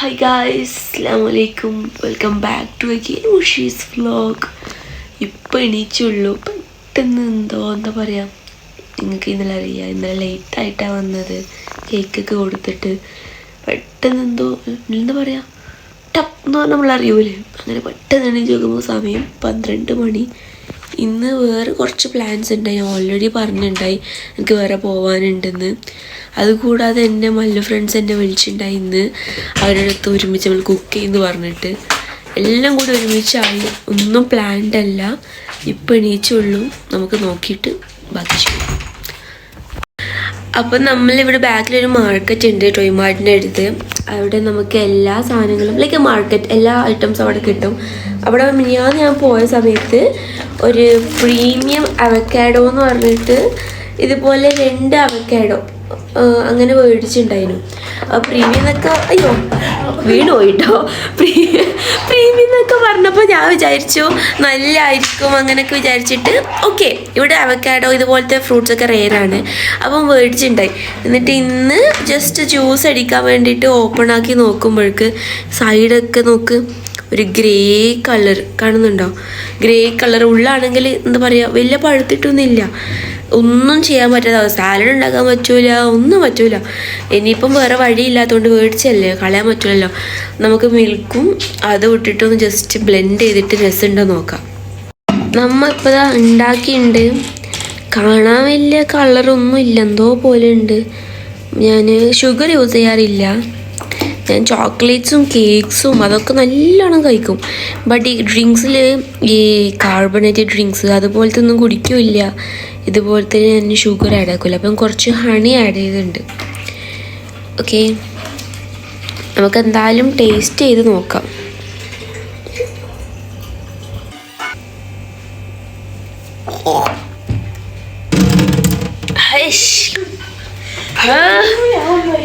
Hi guys, Assalamualaikum. Welcome back to again Ushi's vlog. ഇപ്പോൾ എണീച്ചുള്ളൂ. പെട്ടെന്ന് എന്താ പറയുക, നിങ്ങൾക്ക് ഇന്നലെ അറിയാം, ഇന്നലെ ലേറ്റായിട്ടാണ് വന്നത്. കേക്കൊക്കെ കൊടുത്തിട്ട് പെട്ടെന്ന് എന്താ പറയുക, ടപ്പ് എന്ന് പറഞ്ഞാൽ നമ്മളറിയൂലേ, അങ്ങനെ പെട്ടെന്ന് എണീച്ച് നോക്കുമ്പോൾ സമയം 12 മണി. ഇന്ന് വേറെ കുറച്ച് പ്ലാൻസ് ഉണ്ടായി, ഞാൻ ഓൾറെഡി പറഞ്ഞിട്ടുണ്ടായി എനിക്ക് വേറെ പോകാനുണ്ടെന്ന്. അതുകൂടാതെ എൻ്റെ മല്ലു ഫ്രണ്ട്സ് എന്നെ വിളിച്ചിട്ടുണ്ടായി ഇന്ന് അവരുടെ അടുത്ത് ഒരുമിച്ച് നമ്മൾ കുക്ക് ചെയ്യുമെന്ന് പറഞ്ഞിട്ട്. എല്ലാം കൂടി ഒരുമിച്ചായി, ഒന്നും പ്ലാൻഡ് അല്ല. ഇപ്പം എണീച്ചുള്ളൂ, നമുക്ക് നോക്കിയിട്ട് ബാക്കി ചെയ്യും. അപ്പം നമ്മളിവിടെ ബാക്കിലൊരു മാർക്കറ്റ് ഉണ്ട്, ടോയ് മാർട്ടിൻ്റെ അടുത്ത്. അവിടെ നമുക്ക് എല്ലാ സാധനങ്ങളും ലൈക്ക് മാർക്കറ്റ്, എല്ലാ ഐറ്റംസും അവിടെ കിട്ടും. അവിടെ മിനിയാന്ന് ഞാൻ പോയ സമയത്ത് ഒരു പ്രീമിയം അവക്കാഡോ എന്ന് പറഞ്ഞിട്ട് ഇതുപോലെ 2 അവക്കാഡോ അങ്ങനെ മേടിച്ചിട്ടുണ്ടായിരുന്നു. പ്രീമിയം എന്നൊക്കെ അയ്യോ വീണ് പോയിട്ടോ. പ്രീമിയം എന്നൊക്കെ പറഞ്ഞപ്പോൾ ഞാൻ വിചാരിച്ചു നല്ലതായിരിക്കും അങ്ങനെയൊക്കെ വിചാരിച്ചിട്ട് ഓക്കെ. ഇവിടെ അവക്കാഡോ ഇതുപോലത്തെ ഫ്രൂട്ട്സൊക്കെ റെയറാണ്, അപ്പം മേടിച്ചിട്ടുണ്ടായി. എന്നിട്ട് ഇന്ന് ജസ്റ്റ് ജ്യൂസ് അടിക്കാൻ വേണ്ടിയിട്ട് ഓപ്പൺ ആക്കി നോക്കുമ്പോഴേക്ക് സൈഡൊക്കെ നോക്ക്, ഒരു ഗ്രേ കളർ കാണുന്നുണ്ടോ? ഗ്രേ കളർ ഉള്ളാണെങ്കിൽ എന്താ പറയുക, വലിയ പഴുത്തിട്ടൊന്നുമില്ല, ഒന്നും ചെയ്യാൻ പറ്റാത്ത അവസ്ഥ. സാലഡ് ഉണ്ടാക്കാൻ പറ്റൂല, ഒന്നും പറ്റൂല. ഇനിയിപ്പം വേറെ വഴിയില്ലാത്തതുകൊണ്ട് മേടിച്ചല്ലേ, കളയാൻ പറ്റില്ലല്ലോ. നമുക്ക് മിൽക്കും അത് വിട്ടിട്ടൊന്ന് ജസ്റ്റ് ബ്ലെൻഡ് ചെയ്തിട്ട് രസമുണ്ടോ നോക്കാം. നമ്മൾ ഇപ്പോൾ ഉണ്ടാക്കിയിട്ടുണ്ട്, കാണാൻ വലിയ കളറൊന്നും ഇല്ല, എന്തോ പോലെ ഉണ്ട്. ഞാൻ ഷുഗർ യൂസ് ചെയ്യാറില്ല, ഞാൻ ചോക്ലേറ്റ്സും കേക്ക്സും അതൊക്കെ നല്ലോണം കഴിക്കും. ബട്ട് ഈ ഡ്രിങ്ക്സിൽ ഈ കാർബണേറ്റഡ് ഡ്രിങ്ക്സ് അതുപോലത്തെ ഒന്നും കുടിക്കില്ല. ഇതുപോലത്തെ ഞാൻ ഷുഗർ ആഡ് ആക്കില്ല, അപ്പം കുറച്ച് ഹണി ആഡ് ചെയ്തിട്ടുണ്ട്. ഓക്കെ, നമുക്ക് എന്തായാലും ടേസ്റ്റ് ചെയ്ത് നോക്കാം.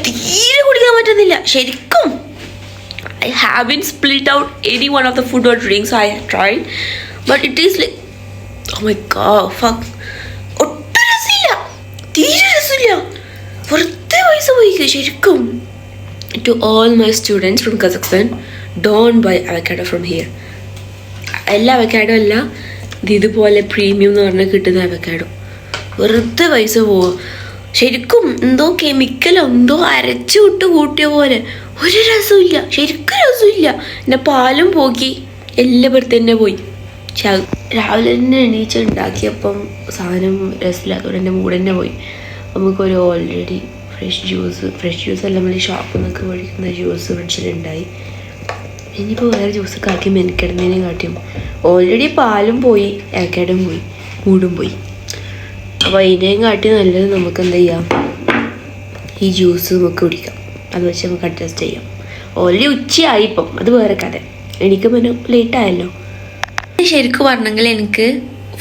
തീരെ കുടിക്കാൻ പറ്റുന്നില്ല ശരിക്കും. I haven't split out any one of the food or drinks I have tried, but it is like, oh my god, fuck. ഒട്ടും രസമില്ല, തീരെ രസമില്ല, വെറുതെ പൈസ പോയി ശരിക്കും. To all my students from Kazakhstan, don't buy avocado from here. എല്ലാ avocado അല്ല, ഇതുപോലെ പ്രീമിയം എന്ന് പറഞ്ഞാൽ കിട്ടുന്ന അവക്കാഡോ, വെറുതെ പൈസ പോവുക ശരിക്കും. എന്തോ കെമിക്കലോ എന്തോ അരച്ചു വിട്ട് കൂട്ടിയ പോലെ, ഒരു രസമില്ല, ശരിക്കും രസമില്ല. എൻ്റെ പാലും പോക്കി, എല്ലാവരും തന്നെ പോയി. രാവിലെ തന്നെ എണീച്ച് ഉണ്ടാക്കിയപ്പം സാധനം രസമില്ലാത്തതുകൊണ്ട് എൻ്റെ മൂഡ് തന്നെ പോയി. നമുക്കൊരു ഓൾറെഡി ഫ്രഷ് ജ്യൂസ് അല്ല, നമ്മൾ ഷോപ്പിൽ നിന്നൊക്കെ മേടിക്കുന്ന ജ്യൂസ് ഫ്രിഡ്ജിലുണ്ടായി. ഇനിയിപ്പോൾ വേറെ ജ്യൂസൊക്കെ ആക്കി മെനക്കെടുന്നതിനെ കാട്ടിയും ഓൾറെഡി പാലും പോയി, ഏക്കടും പോയി, മൂടും പോയി. അപ്പോൾ അതിനെയും കാട്ടി നല്ലത് നമുക്ക് എന്താ ചെയ്യാം, ഈ ജ്യൂസ് നമുക്ക് കുടിക്കാം, അത് വെച്ച് നമുക്ക് അഡ്ജസ്റ്റ് ചെയ്യാം. ഓൾറെഡി ഉച്ചയായി ഇപ്പം, അത് വേറെ കഥ. എനിക്ക് പിന്നെ ലേറ്റായല്ലോ. ശരിക്കും പറഞ്ഞെങ്കിൽ എനിക്ക്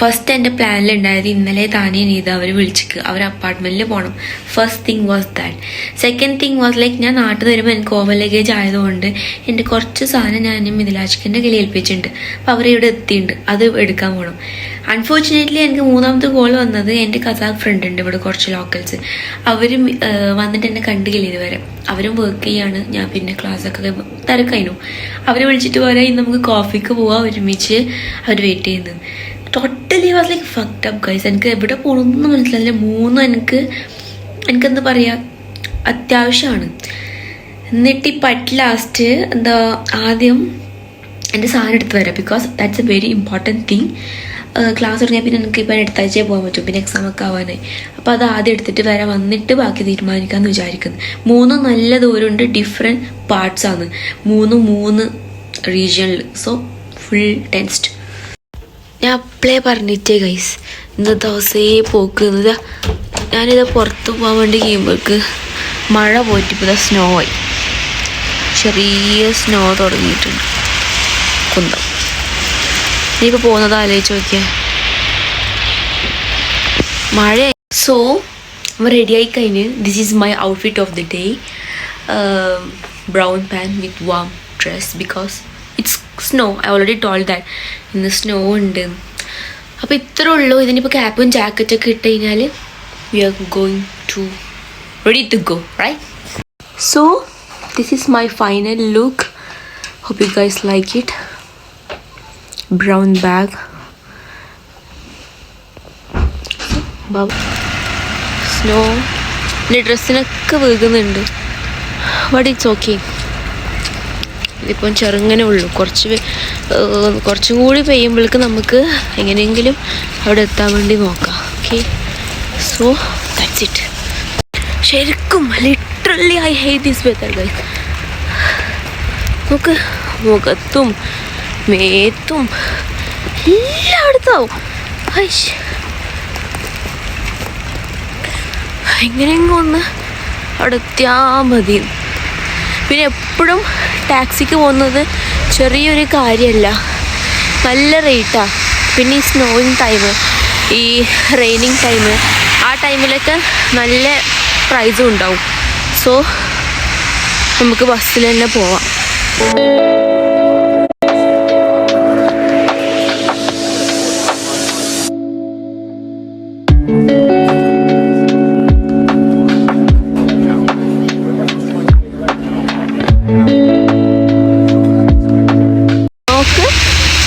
ഫസ്റ്റ് എൻ്റെ പ്ലാനിലുണ്ടായത് ഇന്നലെ താനേ നീത അവർ വിളിച്ചിക്ക് അവർ അപ്പാർട്ട്മെൻറ്റിൽ പോകണം. First thing was that. Second thing was like, ഞാൻ നാട്ടിൽ വരുമ്പോൾ എനിക്ക് ഓവർ ലഗേജ് ആയതുകൊണ്ട് എൻ്റെ കുറച്ച് സാധനം ഞാൻ മിഥിലാജിക്കിൻ്റെ കയ്യിൽ ഏൽപ്പിച്ചിട്ടുണ്ട്. അപ്പോൾ അവരിവിടെ എത്തിയിട്ടുണ്ട്, അത് എടുക്കാൻ പോകണം. അൺഫോർച്ചുനേറ്റ്ലി എനിക്ക് 3ാമത്തെ കോൾ വന്നത് എൻ്റെ കസാഖ് ഫ്രണ്ട് ഉണ്ട് ഇവിടെ, കുറച്ച് ലോക്കൽസ്. അവരും വന്നിട്ട് എന്നെ കണ്ടില്ല ഇതുവരെ. അവരും വർക്ക് ചെയ്യാണ്, ഞാൻ പിന്നെ ക്ലാസ്സൊക്കെ തിരക്കായിരുന്നു. അവർ വിളിച്ചിട്ട് പറയാം നമുക്ക് കോഫിക്ക് പോവാം ഒരുമിച്ച്, അവർ വെയിറ്റ് ചെയ്യുന്നത്. Totally was like fucked up guys. എനിക്ക് എവിടെ പോകണമെന്ന് മനസ്സിലായില്ല. 3 എനിക്കെന്താ പറയുക, അത്യാവശ്യമാണ്. എന്നിട്ട് ഈ ലാസ്റ്റ് എന്താ ആദ്യം എൻ്റെ സാധനം എടുത്ത് വരാം, because that's A very important thing. Class തുടങ്ങിയാൽ പിന്നെ എനിക്ക് ഇപ്പം അടുത്താഴ്ചയെ പോകാൻ പറ്റും, പിന്നെ എക്സാം ഒക്കെ ആവാനായി. അപ്പോൾ അത് ആദ്യം എടുത്തിട്ട് വരാൻ, വന്നിട്ട് ബാക്കി തീരുമാനിക്കാമെന്ന് വിചാരിക്കുന്നു. 3 നല്ല ദൂരമുണ്ട്, ഡിഫറെൻറ്റ് പാർട്സാണ്, 3 റീജിയണിൽ. So full tensed. ഞാൻ അപ്ലൈ പറഞ്ഞിട്ടേ ഗൈസ്, ഇന്ന് ദിവസേ പോക്കുന്നത്. ഞാനിത് പുറത്ത് പോകാൻ വേണ്ടി കഴിയുമ്പോഴേക്ക് മഴ പോയിട്ട് ഇപ്പോൾ ഇതാ സ്നോ ആയി, ചെറിയ സ്നോ തുടങ്ങിയിട്ടുണ്ട് കുന്തം. ഇനിയിപ്പോൾ പോകുന്നത് ആലോചിച്ച് നോക്കിയാൽ മഴ. സോ റെഡി ആയി കഴിഞ്ഞ്, this is my outfit of the day. Brown pant with warm dress, because it's snow. I already told that ഇന്ന് സ്നോ ഉണ്ട്. അപ്പോൾ ഇത്രേ ഉള്ളൂ. ഇതിനിപ്പോൾ ക്യാപ്പും ജാക്കറ്റൊക്കെ ഇട്ട് കഴിഞ്ഞാൽ we are going to ready to go right. So this is my final look. Hope you guys like it. Brown bag. Snow. എൻ്റെ ഡ്രസ്സിനൊക്കെ വീകുന്നുണ്ട്. But it's okay. ഇതിപ്പം ചെറുങ്ങനെ ഉള്ളൂ. കുറച്ചും കൂടി പെയ്യുമ്പോഴേക്ക് നമുക്ക് എങ്ങനെയെങ്കിലും അവിടെ എത്താൻ വേണ്ടി നോക്കാം. Okay, so that's it. ശരിക്കും literally I hate this weather guys. നോക്ക്, മുഖത്തും മേത്തും എല്ലായിടത്താവും. എങ്ങനെയെങ്കിലും ഒന്ന് അവിടെ എത്തിയാൽ മതി. പിന്നെ എപ്പോഴും ടാക്സിക്ക് പോകുന്നത് ചെറിയൊരു കാര്യമല്ല, നല്ല റേറ്റാണ്. പിന്നെ ഈ സ്നോയിങ് ടൈം, ഈ റെയിനിങ് ടൈം, ആ ടൈമിലൊക്കെ നല്ല പ്രൈസും ഉണ്ടാവും. സോ നമുക്ക് ബസ്സിൽ തന്നെ പോവാം. നോക്ക്,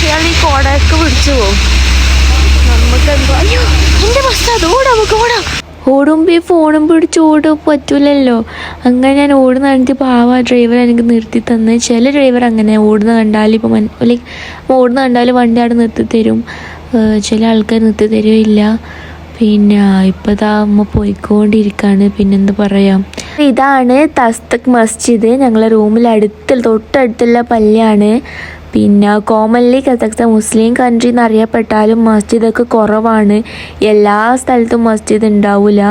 ഇയാൾ ഈ കോടയൊക്കെ പിടിച്ചു പോകും. നമുക്ക് എന്തോ അയ്യോ എൻ്റെ ബസ് അത് ഓടുമ്പോൾ ഈ ഫോണും പിടിച്ച് ഓടും പറ്റൂലല്ലോ. അങ്ങനെ ഞാൻ ഓടുന്ന കണ്ടിട്ട് പാവ ഡ്രൈവർ എനിക്ക് നിർത്തി തന്ന്. ചില ഡ്രൈവർ അങ്ങനെ ഓടുന്ന കണ്ടാൽ ഇപ്പോൾ ലൈക്ക് ഓടുന്ന കണ്ടാൽ വണ്ടി അവിടെ നിർത്തി തരും, ചില ആൾക്കാർ നിർത്തി തരുമില്ല. പിന്നെ ഇപ്പോൾ ഇതാ അമ്മ പോയിക്കൊണ്ടിരിക്കുകയാണ്. പിന്നെന്താ പറയാം, ഇതാണ് തസ്തക് മസ്ജിദ്. ഞങ്ങളെ റൂമിൽ തൊട്ടടുത്തുള്ള പള്ളിയാണ്. പിന്നെ കോമൺലി കസാഖ്സ്ഥാൻ മുസ്ലിം കൺട്രി എന്നറിയപ്പെട്ടാലും മസ്ജിദൊക്കെ കുറവാണ്. എല്ലാ സ്ഥലത്തും മസ്ജിദ് ഉണ്ടാവില്ല.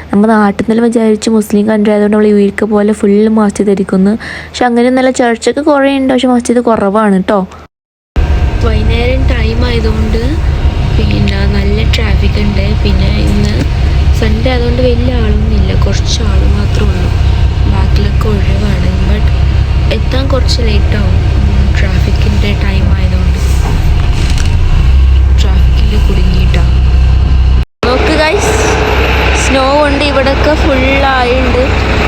നമ്മൾ നാട്ടിൽ നിന്നെല്ലാം വിചാരിച്ച് മുസ്ലിം കൺട്രി ആയതുകൊണ്ട് നമ്മൾ യുഎക്ക് പോലെ ഫുള്ള് മസ്ജിദ് ഇരിക്കുന്നു. പക്ഷെ അങ്ങനെയൊന്നുമല്ല, ചർച്ചൊക്കെ കുറേ ഉണ്ട്, പക്ഷെ മസ്ജിദ് കുറവാണ് കേട്ടോ. വൈകുന്നേരം ടൈം ആയതുകൊണ്ട് പിന്നെ നല്ല ട്രാഫിക് ഉണ്ട്. പിന്നെ ഇന്ന് സൺഡേ ആയതുകൊണ്ട് വലിയ ആളൊന്നുമില്ല, കുറച്ച് ആൾ മാത്രമേ ഉള്ളൂ. ബാക്കിലൊക്കെ ഒഴിവാണ്. ബട്ട് എത്താൻ കുറച്ച് ലേറ്റാവും, ട്രാഫിക്കിൻ്റെ ടൈം ആയതുകൊണ്ട്. ട്രാഫിക്കിൽ കുടുങ്ങിയിട്ടാണ്. നോക്ക് ഗൈസ്, സ്നോ കൊണ്ട് ഇവിടെയൊക്കെ ഫുള്ളായിട്ടുണ്ട്.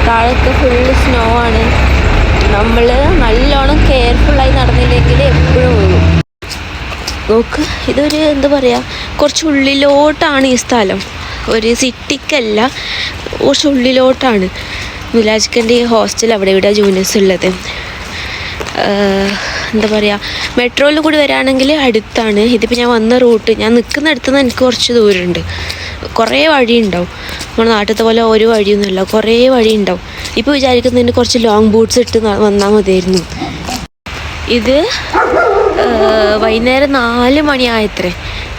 താഴെയൊക്കെ ഫുള്ള് സ്നോ ആണ്. നമ്മൾ നല്ലോണം കെയർഫുള്ളായി നടന്നില്ലെങ്കിൽ എപ്പോഴും വീഴും. നോക്ക്, ഇതൊരു എന്താ പറയുക, കുറച്ച് ഉള്ളിലോട്ടാണ് ഈ സ്ഥലം. ഒരു സിറ്റിക്കല്ല, കുറച്ച് ഉള്ളിലോട്ടാണ്. മിലാജിക്കൻ്റെ ഈ ഹോസ്റ്റൽ അവിടെ ഇവിടെ ജൂനിയേഴ്സ് ഉള്ളത്. എന്താ പറയുക, മെട്രോയിൽ കൂടി വരികയാണെങ്കിൽ അടുത്താണ്. ഇതിപ്പോൾ ഞാൻ വന്ന റൂട്ട്, ഞാൻ നിൽക്കുന്ന അടുത്ത് നിന്ന് എനിക്ക് കുറച്ച് ദൂരമുണ്ട്. കുറേ വഴി ഉണ്ടാവും. നമ്മുടെ നാട്ടിലത്തെ പോലെ ഒരു വഴിയൊന്നുമില്ല, കുറേ വഴി ഉണ്ടാവും. ഇപ്പോൾ വിചാരിക്കുന്നതിന് കുറച്ച് ലോങ് ബൂട്ട്സ് ഇട്ട് വന്നാൽ മതിയായിരുന്നു. ഇത് വൈകുന്നേരം 4 മണിയായത്രേ.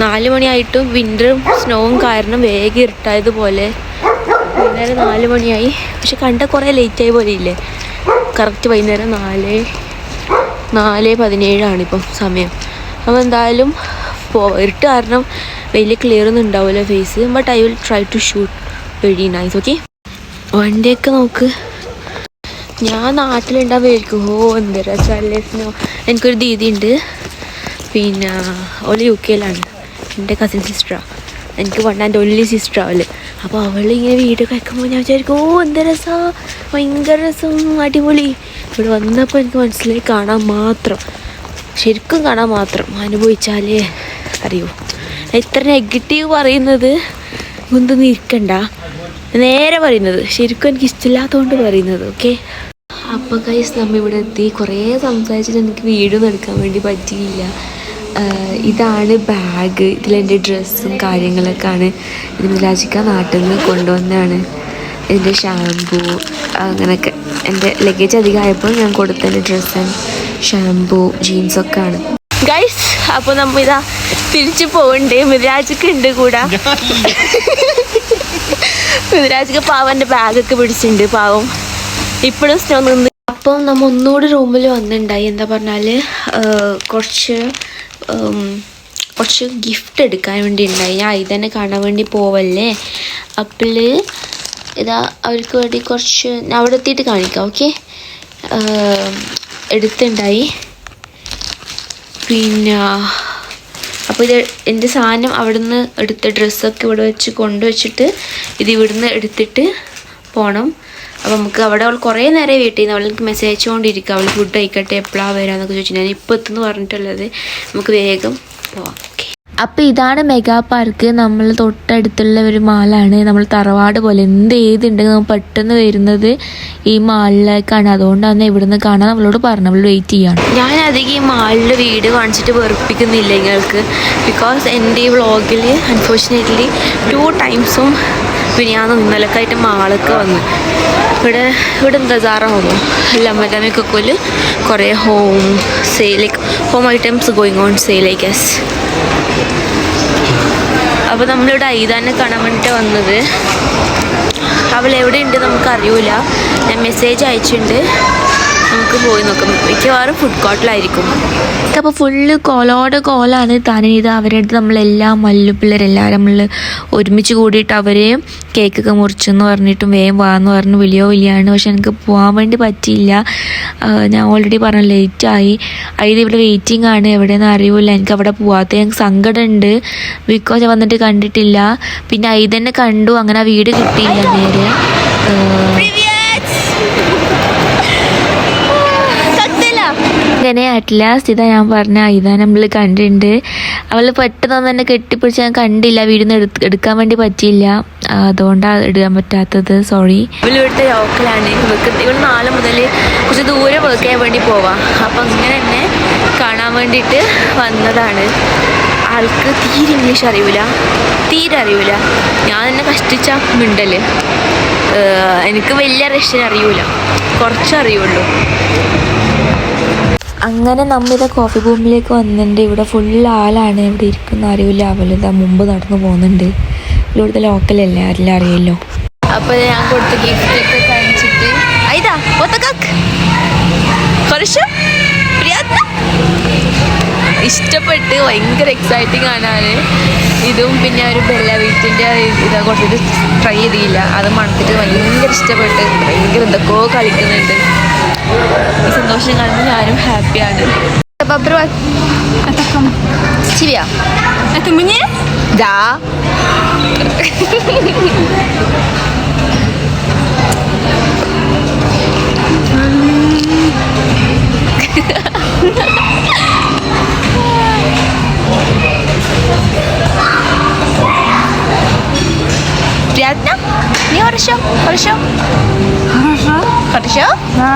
4 മണിയായിട്ടും വിൻ്ററും സ്നോവും കാരണം വേഗം ഇരുട്ടായതുപോലെ വൈകുന്നേരം 4 മണിയായി. പക്ഷെ കണ്ട കുറേ ലേറ്റായി പോലെ ഇല്ലേ. കറക്റ്റ് വൈകുന്നേരം 4:17 ഇപ്പം സമയം. അപ്പോൾ എന്തായാലും ഇരുട്ട് കാരണം വലിയ ക്ലിയർ ഒന്നും ഉണ്ടാവില്ല face. But I will try to shoot very nice. Okay, വണ്ടിയൊക്കെ നോക്ക്. ഞാൻ നാട്ടിലുണ്ടാവുമായിരിക്കും. എന്ത് രസമല്ലേ സ്നോ. എനിക്കൊരു ദീദി ഉണ്ട്, പിന്നെ അവൾ UK-ലാണ്. എൻ്റെ കസിൻ സിസ്റ്ററാണ്. എനിക്ക് 1 and only സിസ്റ്റർ അവൾ. അപ്പോൾ അവളിങ്ങനെ വീഡിയോ കഴിക്കുമ്പോൾ ഞാൻ വിചാരിക്കും എന്ത് രസമാണ്, ഭയങ്കര രസം, അടിപൊളി. ഇവിടെ വന്നപ്പോൾ എനിക്ക് മനസ്സിലായി, കാണാൻ മാത്രം, ശരിക്കും കാണാൻ മാത്രം. അനുഭവിച്ചാലേ അറിയൂ. ഇത്ര നെഗറ്റീവ് പറയുന്നത് ഒന്നും ഇരിക്കണ്ട, നേരെ പറയുന്നത്. ശരിക്കും എനിക്ക് ഇഷ്ടമില്ലാത്തതുകൊണ്ട് പറയുന്നത്. ഓക്കെ, അപ്പോൾ ഗൈസ് നമ്മൾ ഇവിടെ എത്തി. കുറേ സംസാരിച്ചിട്ട് എനിക്ക് വീഡിയോ ഒന്നും എടുക്കാൻ വേണ്ടി പറ്റിയില്ല. ഇതാണ് ബാഗ്. ഇതിലെൻ്റെ ഡ്രസ്സും കാര്യങ്ങളൊക്കെയാണ്. ഇത് മിലാജിക്ക നാട്ടിൽ നിന്ന് കൊണ്ടുവന്നതാണ്. ഇതിൻ്റെ ഷാമ്പൂ അങ്ങനെയൊക്കെ. എൻ്റെ ലഗേജ് അധികമായപ്പോൾ ഞാൻ കൊടുത്തതിൻ്റെ ഡ്രസ്സ് ആൻഡ് ഷാമ്പൂ ജീൻസൊക്കെ ആണ് ഗൈസ്. അപ്പോൾ നമ്മൾ ഇതാ തിരിച്ചു പോകണ്ടേ. മിരാജൊക്കെ ഉണ്ട് കൂടെ. മിരാജൊക്കെ പാവം എൻ്റെ ബാഗൊക്കെ പിടിച്ചിട്ടുണ്ട് പാവം. ഇപ്പോഴും സ്നോ നിന്ന്. അപ്പം നമ്മൾ ഒന്നുകൂടി റൂമിൽ വന്നിട്ടുണ്ടായി. എന്താ പറഞ്ഞാൽ കുറച്ച് ഗിഫ്റ്റ് എടുക്കാൻ വേണ്ടി ഉണ്ടായി. ഞാൻ ഇതന്നെ കാണാൻ വേണ്ടി പോവല്ലേ. അപ്പോൾ ഇതാ അവർക്ക് വേണ്ടി കുറച്ച് അവിടെ എത്തിയിട്ട് കാണിക്കാം. ഓക്കെ, എടുത്തുണ്ടായി. പിന്നെ അപ്പോൾ ഇത് എൻ്റെ സാധനം അവിടെ നിന്ന് എടുത്ത ഡ്രസ്സൊക്കെ ഇവിടെ വെച്ച് കൊണ്ടുവച്ചിട്ട് ഇത് ഇവിടുന്ന് എടുത്തിട്ട് പോകണം. അപ്പോൾ നമുക്ക് അവിടെ അവൾ കുറേ നേരം വെയിറ്റ് ചെയ്യുന്നു. അവൾ എനിക്ക് മെസ്സേജ് അയച്ചുകൊണ്ടിരിക്കുക, അവൾ ഫുഡ് കഴിക്കട്ടെ എപ്പോഴാണ് വരാമെന്നൊക്കെ ചോദിച്ചു. ഞാൻ ഇപ്പോൾ എത്തുമെന്ന് പറഞ്ഞിട്ടുള്ളത്. നമുക്ക് വേഗം പോവാം. ഓക്കെ. അപ്പോൾ ഇതാണ് മെഗാ പാർക്ക്. നമ്മൾ തൊട്ടടുത്തുള്ള ഒരു മാളാണ്. നമ്മൾ തറവാട് പോലെ ഏതുണ്ടെങ്കിൽ നമ്മൾ പെട്ടെന്ന് വരുന്നത് ഈ മാളിലേക്കാണ്. അതുകൊണ്ടാണ് ഇവിടുന്ന് കാണാൻ നമ്മളോട് പറഞ്ഞു. നമ്മൾ വെയിറ്റ് ചെയ്യാണ്. ഞാൻ അധികം ഈ മാളിൻ്റെ വീട് കാണിച്ചിട്ട് വെറുപ്പിക്കുന്നില്ല നിങ്ങൾക്ക്. ബിക്കോസ് എൻ്റെ ഈ വ്ളോഗിൽ അൺഫോർച്ചുനേറ്റ്ലി 2 ടൈംസും പിന്നെ ഞാൻ ഇന്നലക്കായിട്ട് മാളൊക്കെ വന്നു. ഇവിടെ എന്താ സാറാകുമോ അല്ല മറ്റമേക്കൊക്കെ കുറേ home items going on sale I guess. അപ്പോൾ നമ്മളിവിടെ ഐദാനെ കാണാൻ വേണ്ടിയിട്ട് വന്നത്. അവൾ എവിടെയുണ്ട് നമുക്കറിയില്ല. ഞാൻ മെസ്സേജ് അയച്ചിട്ടുണ്ട്. നമുക്ക് പോയി നോക്കാം. മിക്കവാറും ഫുഡ് കോർട്ടിലായിരിക്കും. അപ്പോൾ ഫുള്ള് കോലാണ്. താനിത് അവരുടെ അടുത്ത് നമ്മളെല്ലാം മല്ലുപിള്ളേരെല്ലാവരും നമ്മൾ ഒരുമിച്ച് കൂടിയിട്ട് അവർ കേക്കൊക്കെ മുറിച്ചെന്ന് പറഞ്ഞിട്ടും വേഗം വാന്ന് പറഞ്ഞ് വലിയാണ്. പക്ഷെ എനിക്ക് പോകാൻ വേണ്ടി പറ്റിയില്ല. ഞാൻ ഓൾറെഡി പറഞ്ഞു ലേറ്റായി. ഇത് ഇവിടെ വെയിറ്റിംഗ് ആണ്. എവിടെയെന്ന് അറിയില്ല. എനിക്ക് അവിടെ പോകാത്ത ഞങ്ങൾക്ക് സങ്കടമുണ്ട്. ബിക്കോസ് ഞാൻ വന്നിട്ട് കണ്ടിട്ടില്ല. പിന്നെ തന്നെ കണ്ടു. അങ്ങനെ ആ വീട് കിട്ടിയില്ല നേരെ. അങ്ങനെ അറ്റ് ലാസ്റ്റ് ഇതാ ഞാൻ പറഞ്ഞ ഇതാ നമ്മൾ കണ്ടിട്ടുണ്ട്. അവൾ പെട്ടെന്ന് തന്നെ കെട്ടിപ്പിടിച്ച് ഞാൻ കണ്ടില്ല. വീടിന്ന് എടുക്കാൻ വേണ്ടി പറ്റിയില്ല. അതുകൊണ്ടാണ് ഇടാൻ പറ്റാത്തത്. സോറി. ഇവിടുത്തെ ലോക്കലാണ്. ഇവിടെ 4 മുതൽ കുറച്ച് ദൂരെ വർക്ക് ചെയ്യാൻ വേണ്ടി പോവാം. അപ്പം ഇങ്ങനെ തന്നെ കാണാൻ വേണ്ടിയിട്ട് വന്നതാണ്. ആൾക്ക് തീരെ ഇംഗ്ലീഷ് അറിയില്ല. ഞാൻ തന്നെ കഷ്ടിച്ച മിണ്ടല്. എനിക്ക് വലിയ റഷ്യൻ അറിയൂല, കുറച്ചറിയുള്ളൂ. അങ്ങനെ നമ്മളിതാ കോഫി റൂമിലേക്ക് വന്നിട്ടുണ്ട്. ഇവിടെ ഫുൾ ആളാണ്. ഇവിടെ ഇരിക്കുന്ന അറിയില്ല. അവളിതാ മുമ്പ് നടന്നു പോകുന്നുണ്ട്. ഇവിടുത്തെ ലോക്കലല്ലേ, ആരെല്ലാം അറിയല്ലോ. അപ്പോൾ ഞാൻ കൊടുത്ത ഗിഫ്റ്റൊക്കെ കാണിച്ചിട്ട് ഇഷ്ടപ്പെട്ട് ഭയങ്കര എക്സൈറ്റിംഗ് ആണ്. ഇതും പിന്നെ ഒരു ബെല്ല വീറ്റിൻ്റെ ഇതാ കൊടുത്തിട്ട് ട്രൈ ചെയ്തില്ല. അത് മണത്തിട്ട് ഭയങ്കര ഇഷ്ടപ്പെട്ട് ഭയങ്കര എന്തൊക്കെയോ കളിക്കുന്നുണ്ട്. ഈ സന്തോഷം കാണുമ്പോൾ ഞാനും ഹാപ്പിയാണ്. Приятно? Не хорошо? Хорошо? Хорошо? Да.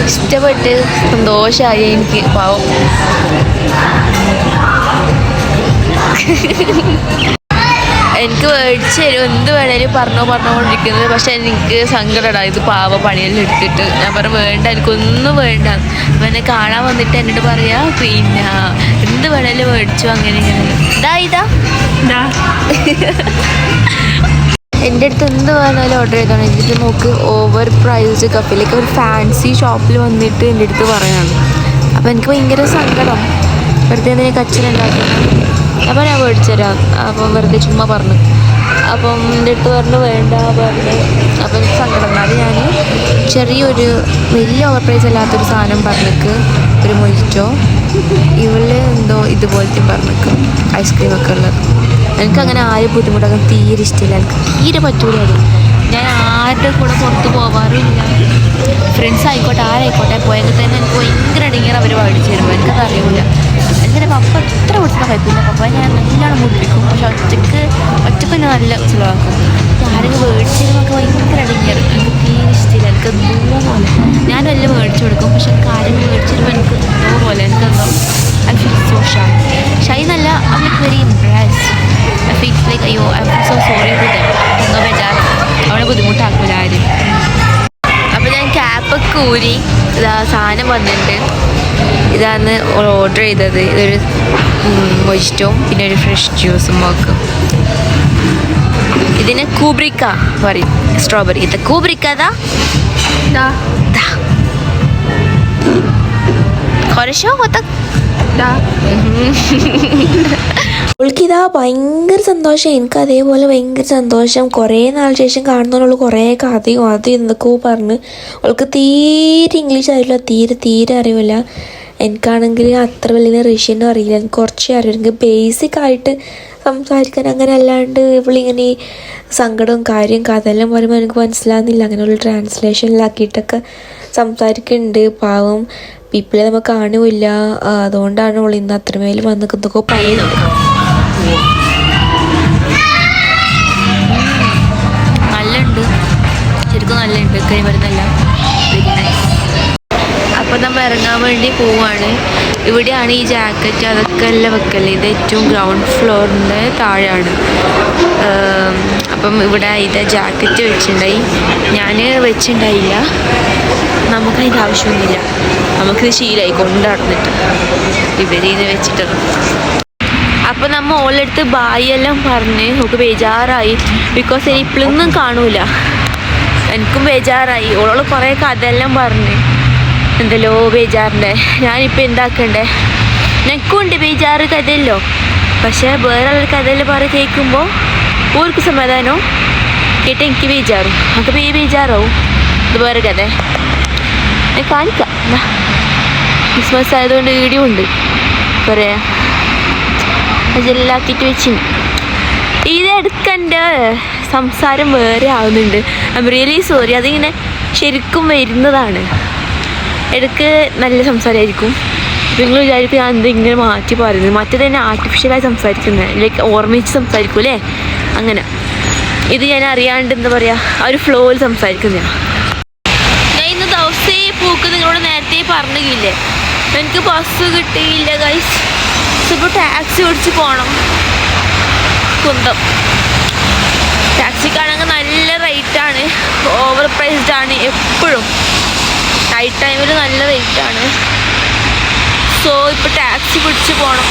ഇഷ്ടപ്പെട്ട് സന്തോഷമായി എനിക്ക്. പാവം എനിക്ക് മേടിച്ച് തരും എന്ത് വേണേലും പറഞ്ഞുകൊണ്ടിരിക്കുന്നത്. പക്ഷെ എനിക്ക് സങ്കടമാണ്. ഇത് പാവ പണിയെല്ലാം എടുത്തിട്ട് ഞാൻ പറഞ്ഞു വേണ്ട, എനിക്കൊന്നും വേണ്ട. അപ്പം എന്നെ കാണാൻ വന്നിട്ട് എന്നോട് പറയാ പിന്നെ എന്ത് വേണേലും മേടിച്ചു അങ്ങനെ ഇതാ എൻ്റെ അടുത്ത് എന്ത് വേണേലും ഓർഡർ ചെയ്താണ്. എന്നിട്ട് നോക്ക് ഓവർ പ്രൈസ് കപ്പിലേക്ക് ഒരു ഫാൻസി ഷോപ്പിൽ വന്നിട്ട് എൻ്റെ അടുത്ത് പറയാണ്. അപ്പം എനിക്ക് ഭയങ്കര സങ്കടം. വെറുതെ എന്തെങ്കിലും കച്ചനുണ്ടാക്കണം. അപ്പം ഞാൻ മേടിച്ചു തരാം. അപ്പം വെറുതെ ചുമ്മാ പറഞ്ഞു. അപ്പം എൻ്റെ അടുത്ത് പറഞ്ഞു വേണ്ട പറഞ്ഞു. അപ്പം എനിക്ക് സങ്കടം. എന്നാലും ഞാൻ ചെറിയൊരു വലിയ ഓവർ പ്രൈസ് അല്ലാത്തൊരു സാധനം പറഞ്ഞിക്ക്, ഒരു മൊജിറ്റോ. ഇവള് എന്തോ ഇതുപോലത്തെ പറഞ്ഞിക്ക് ഐസ്ക്രീമൊക്കെ ഉള്ളത്. എനിക്കങ്ങനെ ആരും ബുദ്ധിമുട്ടാക്കാൻ തീരെ ഇഷ്ടമില്ല. എനിക്ക് തീരെ പറ്റൂല. അത് ഞാൻ ആരുടെ കൂടെ പുറത്ത് പോവാറില്ല. ഫ്രണ്ട്സ് ആയിക്കോട്ടെ ആരായിക്കോട്ടെ പോയെങ്കിൽ തന്നെ എനിക്ക് ഭയങ്കര ഇടങ്ങിയാൽ അവർ മേടിച്ച് തരുമ്പോൾ എനിക്കത് അറിയില്ല. എൻ്റെ പപ്പ എത്ര കൊടുത്താൽ കഴിക്കില്ല. പപ്പ ഞാൻ നല്ലോണം മുടിപ്പിക്കും. പക്ഷെ ഒറ്റക്ക് തന്നെ നല്ല ചിലവാക്കും. ആരെങ്കിലും മേടിച്ച് തരുമ്പോൾ ഭയങ്കര ഇടങ്ങിയാൽ എനിക്ക് തീരെ ഇഷ്ടമില്ല. എനിക്ക് എന്തോ പോലെ ഞാൻ വല്ല മേടിച്ചു കൊടുക്കും. പക്ഷെ എനിക്ക് ആരെങ്കിലും മേടിച്ച് തരുമ്പോൾ എനിക്ക് എന്തോ പോലെ എനിക്കെന്തോ I feel so shy. Shy എന്നല്ല, I'm very impressed. I feel like അയ്യോ I'm so sorry to them. എന്തോ ബേജാറ്. അവളെ ബുദ്ധിമുട്ടാക്കില്ല ആരും. അപ്പോൾ ഞാൻ ക്യാപ്പൊക്കെ ഊരി ഇതാ സാധനം വന്നിട്ടുണ്ട്. ഇതാണ് ഓർഡർ ചെയ്തത്. ഇതൊരു മൊജിറ്റോയും പിന്നെ ഒരു ഫ്രഷ് ജ്യൂസും നോക്കും. ഇതിന് കൂബ്രിക്ക പറയും, സ്ട്രോബെറി. ഇത് കൂബ്രിക്ക хорошо вот так. അവൾക്കിതാ ഭയങ്കര സന്തോഷം. എനിക്ക് അതേപോലെ ഭയങ്കര സന്തോഷം. കുറേ നാൾ ശേഷം കാണുന്നവളുള്ളൂ. കുറേ കഥയും അത് എന്തൊക്കെയോ പറഞ്ഞ് അവൾക്ക് തീരെ ഇംഗ്ലീഷ് അറിയില്ല. തീരെ അറിയില്ല. എനിക്കാണെങ്കിൽ അത്ര വലിയ റഷ്യനും അറിയില്ല, എനിക്ക് കുറച്ചേ അറിയാം. എനിക്ക് ബേസിക് ആയിട്ട് സംസാരിക്കാൻ അങ്ങനെ അല്ലാണ്ട് ഇവളിങ്ങനെ ഈ സങ്കടവും കാര്യം കഥയെല്ലാം പറയുമ്പോൾ എനിക്ക് മനസ്സിലാകുന്നില്ല. അങ്ങനെയുള്ള ട്രാൻസ്ലേഷനിലാക്കിയിട്ടൊക്കെ സംസാരിക്കുന്നുണ്ട്. പാവം പീപ്പിളെ നമുക്ക് കാണുമില്ല, അതുകൊണ്ടാണ് അവൾ ഇന്ന് അത്രമേൽ വന്ന് എന്തൊക്കെ പറയുന്നത്. നല്ലുണ്ട്, ശരിക്കും നല്ലുണ്ട്, കൈ വരുന്നല്ല. അപ്പോൾ നമ്മൾ ഇറങ്ങാൻ വേണ്ടി പോവാണ്. ഇവിടെയാണ് ഈ ജാക്കറ്റ് അതൊക്കെ എല്ലാം വെക്കല്ലേ. ഇത് ഏറ്റവും ഗ്രൗണ്ട് ഫ്ലോറിൻ്റെ താഴെയാണ്. അപ്പം ഇവിടെ ഇത് ജാക്കറ്റ് വെച്ചിട്ടുണ്ടായി, ഞാൻ വെച്ചിട്ടുണ്ടായില്ല. നമുക്കതിൻ്റെ ആവശ്യമൊന്നുമില്ല, നമുക്കിത് ശീലമായി കൊണ്ട് നടന്നിട്ട് ഇവരിത് വെച്ചിട്ടുണ്ട്. അപ്പോൾ നമ്മൾ ഓളെടുത്ത് ബായി എല്ലാം പറഞ്ഞ് നമുക്ക് ബേജാറായി. ബിക്കോസ് ഇപ്പോഴൊന്നും കാണൂല, എനിക്കും ബേജാറായി. ഓളോട് കുറേ കഥയെല്ലാം പറഞ്ഞ് എന്തല്ലോ ബേജാറിൻ്റെ. ഞാനിപ്പോൾ എന്താക്കണ്ടേ, എനിക്കും ഉണ്ട് ബേജാറ് കഥയല്ലോ. പക്ഷേ വേറെ കഥയെല്ലാം പറഞ്ഞ് കേൾക്കുമ്പോൾ ഓർക്ക് സമാധാനവും കേട്ട് എനിക്ക് ബേജാറും. നമുക്ക് ബേജാറാവും. ഇത് വേറെ കഥ ഞാൻ കാണിക്കാം. ക്രിസ്മസ് ആയതുകൊണ്ട് വീഡിയോ ഉണ്ട് കുറേ അതെല്ലാം ആക്കിയിട്ട് വെച്ചിന്. ഇതെടുക്കണ്ട സംസാരം വേറെ ആവുന്നുണ്ട്. I am really sorry. അതിങ്ങനെ ശരിക്കും വരുന്നതാണ്. ഇടയ്ക്ക് നല്ല സംസാരമായിരിക്കും. നിങ്ങൾ വിചാരിക്കും ഞാൻ എന്തെങ്കിലും മാറ്റി പറയുന്നത്. മറ്റേ തന്നെ ആർട്ടിഫിഷ്യലായി സംസാരിക്കുന്നത്, ലൈക്ക് ഓർമ്മിച്ച് സംസാരിക്കും അല്ലേ, അങ്ങനെ. ഇത് ഞാൻ അറിയാണ്ട് എന്താ പറയുക, ആ ഒരു ഫ്ലോയിൽ സംസാരിക്കുന്നതാണ്. ഞാൻ ഇന്ന് ദിവസേ പൂക്ക് നിങ്ങളോട് നേരത്തെ പറഞ്ഞില്ലേ, എനിക്ക് ബസ് കിട്ടിയില്ല ഗൈസ്. ഇപ്പോൾ ടാക്സി ഓടിച്ച് പോകണം. കുന്തം ടാക്സിക്കാണെങ്കിൽ നല്ല റേറ്റാണ്, ഓവർ പ്രൈസ്ഡ് ആണ് എപ്പോഴും. നൈറ്റ് ടൈമിൽ നല്ല റേറ്റാണ്. സോ ഇപ്പോൾ ടാക്സി പിടിച്ച് പോകണം.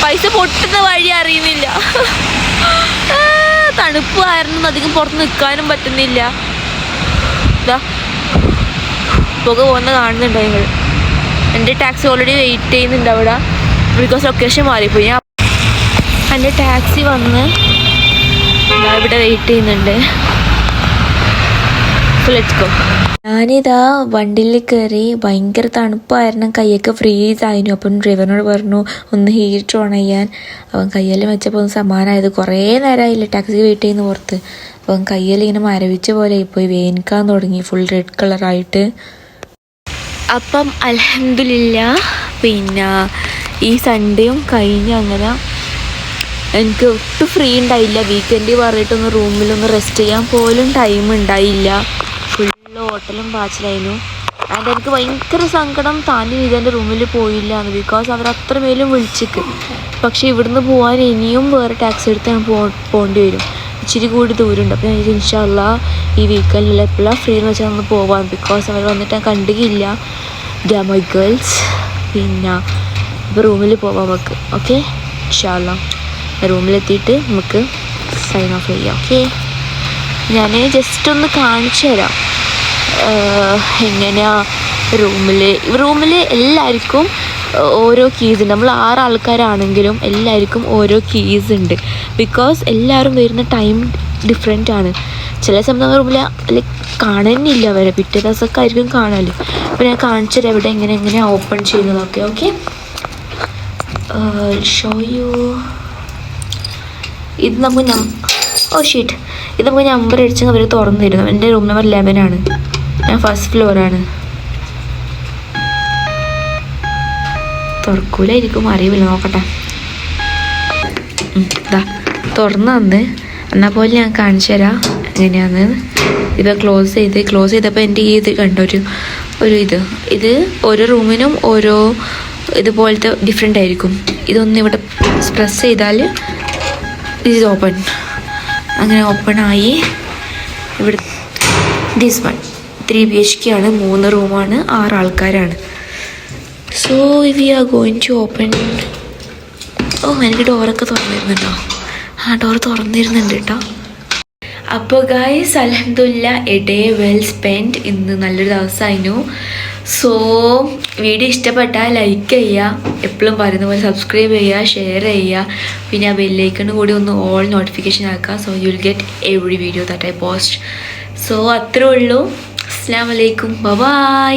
പൈസ പൊട്ടുന്ന വഴി അറിയുന്നില്ല. തണുപ്പ് കാരണം അധികം പുറത്ത് നിൽക്കാനും പറ്റുന്നില്ല. ഇതാ പുക പോകുന്ന കാണുന്നുണ്ടോ നിങ്ങൾ? എൻ്റെ ടാക്സി ഓൾറെഡി വെയിറ്റ് ചെയ്യുന്നുണ്ട് അവിടെ, ബിക്കോസ് ലൊക്കേഷൻ മാറിപ്പോയി. എൻ്റെ ടാക്സി വന്ന് ഇവിടെ വെയിറ്റ് ചെയ്യുന്നുണ്ട്. Let's go. ഞാനിതാ വണ്ടിയിൽ കയറി. ഭയങ്കര തണുപ്പായിരുന്നു, കൈയൊക്കെ ഫ്രീസ് ആയിരുന്നു. അപ്പം ഡ്രൈവറിനോട് പറഞ്ഞു ഒന്ന് ഹീറ്റർ ഓൺ ചെയ്യാൻ. അവൻ കയ്യെല്ലാം വെച്ചപ്പോൾ ഒന്ന് സമാനമായത്. കുറേ നേരമായില്ലേ ടാക്സി വെയിറ്റ് ചെയ്യുന്ന പുറത്ത്. അപ്പം കയ്യെല്ലാം ഇങ്ങനെ മരവിച്ച പോലെ ആയിപ്പോയി, വേനിക്കാൻ തുടങ്ങി, ഫുൾ റെഡ് കളറായിട്ട്. അപ്പം അൽഹംദുലില്ലാഹ് പിന്നെ ഈ സൺഡേയും കഴിഞ്ഞ്. അങ്ങനെ എനിക്ക് ഒട്ടും ഫ്രീ ഉണ്ടായില്ല. വീക്കെൻഡ് പറഞ്ഞിട്ടൊന്ന് റൂമിലൊന്ന് റെസ്റ്റ് ചെയ്യാൻ പോലും ടൈം ഉണ്ടായില്ല. ഫുള്ള് ഹോട്ടലും പാച്ചിലായിരുന്നു. ആൻഡ് എനിക്ക് ഭയങ്കര സങ്കടം താണ്ടി ഇതെൻ്റെ റൂമിൽ പോയില്ല എന്ന്. ബിക്കോസ് അവർ അത്രമേലും വിളിച്ചിക്ക്. പക്ഷേ ഇവിടുന്ന് പോകാൻ ഇനിയും വേറെ ടാക്സി എടുത്ത് ഞാൻ പോകേണ്ടി വരും. ഇച്ചിരി കൂടി ദൂരമുണ്ട്. അപ്പോൾ ഞാൻ ഇൻഷാ അല്ലാഹ് ഈ വീക്കെൻഡിൽ എപ്പോഴാണ് ഫ്രീ എന്ന് വെച്ചാൽ ഒന്ന് പോവാം. ബിക്കോസ് അവർ വന്നിട്ട് ഞാൻ കണ്ടുകയില്ല. My girls. പിന്നെ ഇപ്പോൾ റൂമിൽ പോവാം നമുക്ക്. ഓക്കെ, ഇൻഷാ അല്ലാഹ് റൂമിലെത്തിയിട്ട് നമുക്ക് സൈൻ ഓഫ് ചെയ്യാം. ഓക്കെ, ഞാൻ ജസ്റ്റ് ഒന്ന് കാണിച്ചു തരാം എങ്ങനെയാ റൂമിൽ എല്ലാവർക്കും ഓരോ കീസ് ഉണ്ട്. നമ്മൾ 6 ആൾക്കാരാണെങ്കിലും എല്ലാവർക്കും ഓരോ കീസ് ഉണ്ട്. ബിക്കോസ് എല്ലാവരും വരുന്ന ടൈം ഡിഫറെൻ്റ് ആണ്. ചില സമയത്ത് റൂമിൽ ലൈക്ക് കാണുന്നില്ല അവരെ, പിറ്റേ ദിവസമൊക്കെ ആയിരിക്കും കാണാമല്ലോ. അപ്പോൾ ഞാൻ കാണിച്ചു തരാം ഇവിടെ എങ്ങനെയാണ് ഓപ്പൺ ചെയ്യുന്നതൊക്കെ. Okay, show you. ഇത് നമുക്ക് ഇത് നമുക്ക് നമ്പർ അടിച്ചെങ്കിൽ അവർ തുറന്നു തരുന്നു. എൻ്റെ റൂം നമ്പർ 11 ആണ്. ഞാൻ ഫസ്റ്റ് ഫ്ലോറാണ്. തുറക്കൂലായിരിക്കും, അറിയില്ല, നോക്കട്ടെ. ഇതാ തുറന്നു തന്ന്. എന്നാൽ പോലെ ഞാൻ കാണിച്ചു തരാം എങ്ങനെയാന്ന്. ഇത് ക്ലോസ് ചെയ്തപ്പോൾ എൻ്റെ ഈ ഇത് കണ്ടോ ഒരു ഇത് ഓരോ റൂമിനും ഓരോ ഇതുപോലത്തെ ഡിഫറെൻ്റ് ആയിരിക്കും. ഇതൊന്ന് ഇവിടെ പ്രസ് ചെയ്താൽ ഇത് ഓപ്പൺ. അങ്ങനെ ഓപ്പണായി. ഇവിടെ ദിസ് വൺ 3 BHK ആണ്, 3 റൂമാണ്, 6 ആൾക്കാരാണ്. So we are going to open. എനിക്ക് ഡോറൊക്കെ തുറന്നിരുന്നുണ്ടോ? ഡോർ തുറന്നിരുന്നുണ്ട് കേട്ടോ. അപ്പോൾ ഗൈസ് അൽഹംദുലില്ലാഹ് എ ഡേ വെൽ സ്പെൻഡ്. ഇന്ന് നല്ലൊരു ദിവസമായിരുന്നു. സോ വീഡിയോ ഇഷ്ടപ്പെട്ടാൽ ലൈക്ക് ചെയ്യുക, എപ്പോഴും പറയുന്ന പോലെ സബ്സ്ക്രൈബ് ചെയ്യുക, ഷെയർ ചെയ്യുക, പിന്നെ ആ ബെല്ലൈക്കണ് കൂടി ഒന്ന് ഓൾ നോട്ടിഫിക്കേഷൻ ആക്കുക. So you will get every video that I post. So അത്രേ ഉള്ളൂ. അസ്സലാമു അലൈക്കും, ബൈ.